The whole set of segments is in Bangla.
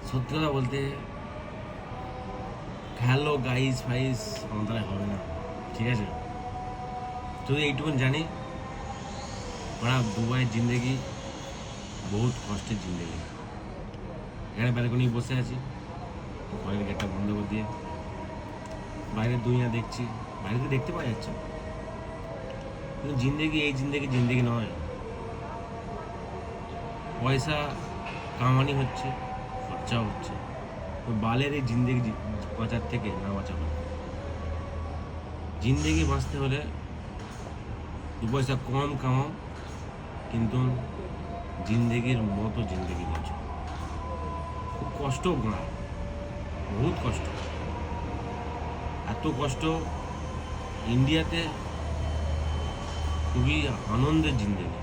সত্যি কথা বলতে হ্যালো গাইস ফাইস আমার দ্বারা হবে না, ঠিক আছে? শুধু এইটুকুন জানি ওরা দুবাইয়ের জিন্দেগি বহুত কষ্টের জিন্দেগি। এখানে ব্যালকনি বসে আছি, ঘরের গেটটা বন্ধ করে দিয়ে বাইরের দুনিয়া দেখছি। বাইরে তো দেখতে পাওয়া যাচ্ছে, কিন্তু জিন্দেগি এই জিন্দেগি নয়। পয়সা কামানি হচ্ছে, খরচা হচ্ছে, তো বালের এই জিন্দেগি বাঁচার থেকে না বাঁচা হয়। জিন্দেগি বাঁচতে হলে দু পয়সা কম কামাও, কিন্তু জিন্দেগির মতো জিন্দেগি বাঁচো। খুব কষ্ট না, বহুত কষ্ট, এত কষ্ট। ইন্ডিয়াতে খুবই আনন্দের জিন্দেগি,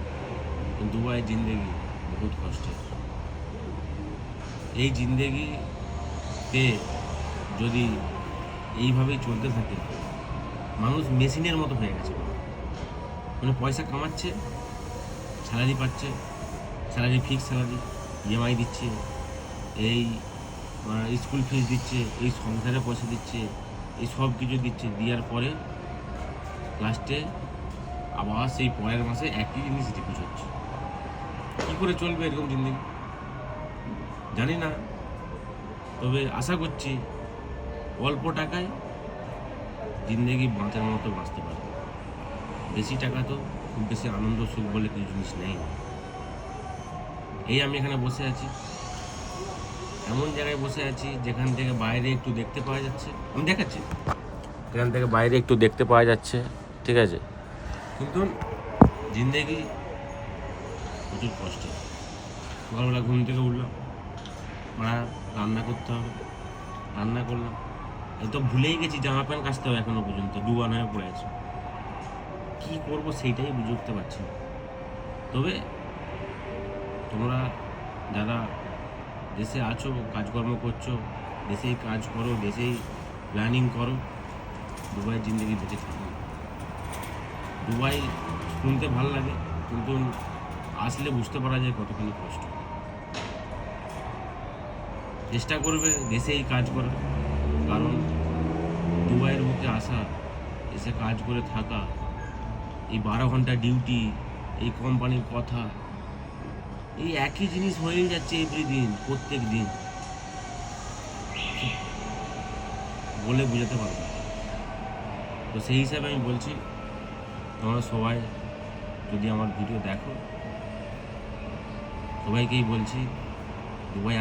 কিন্তু দুবাইয়ের জিন্দেগি বহুত কষ্টের। এই জিন্দেগিতে যদি এইভাবেই চলতে থাকে, মানুষ মেশিনের মতো হয়ে গেছে। মানে পয়সা কামাচ্ছে, স্যালারি পাচ্ছে, স্যালারি ফিক্স স্যালারি, ইএমআই দিচ্ছে, এই স্কুল ফিস দিচ্ছে, এই সংসারে পয়সা দিচ্ছে, এই সব কিছু দিচ্ছে। দেওয়ার পরে লাস্টে আবার সেই পরের মাসে একই জিনিস রিপিট হচ্ছে। কী করে চলবে এরকম জিন্দেগি জানি না, তবে আশা করছি অল্প টাকায় জিন্দেগি বাঁচার মতো বাঁচতে পারবে। বেশি টাকা তো খুব বেশি আনন্দ সুখ বলে কিছু জিনিস নেই। এই আমি এখানে বসে আছি, এমন জায়গায় বসে আছি যেখান থেকে বাইরে একটু দেখতে পাওয়া যাচ্ছে, আমি দেখাচ্ছি, এখান থেকে বাইরে একটু দেখতে পাওয়া যাচ্ছে, ঠিক আছে? কিন্তু জিন্দেগি প্রচুর কষ্ট। সকালবেলা ঘুম থেকে উঠলাম, রান্না করতে হবে, রান্না করলাম। এই তো ভুলেই গেছি জামা প্যান্ট কাচতে হবে, এখনো পর্যন্ত ডুবান হয়ে পড়ে আছে। কী করবো সেইটাই বুঝে উঠতে পারছি না। তবে তোমরা যারা দেশে আছো, কাজকর্ম করছো, দেশেই কাজ করো, দেশেই প্ল্যানিং করো, দুবাইয়ের জিন্দেগি বেঁচে থাকো। দুবাই শুনতে ভালো লাগে, কিন্তু আসলে বুঝতে পারা যায় কতখানি কষ্ট। চেষ্টা করবে দেশেই কাজ করার, কারণ দুবাইয়ের বুকে আসা, এসে কাজ করে থাকা, এই 12 ঘন্টা ডিউটি, এই কোম্পানির কথা, এই একই জিনিস হয়েই যাচ্ছে এভরিদিন, প্রত্যেক দিন। বলে বোঝাতে পারবো না। তো সেই হিসাবে আমি বলছি, তোমরা সবাই যদি আমার ভিডিও দেখো, সবাইকেই বলছি দুবাই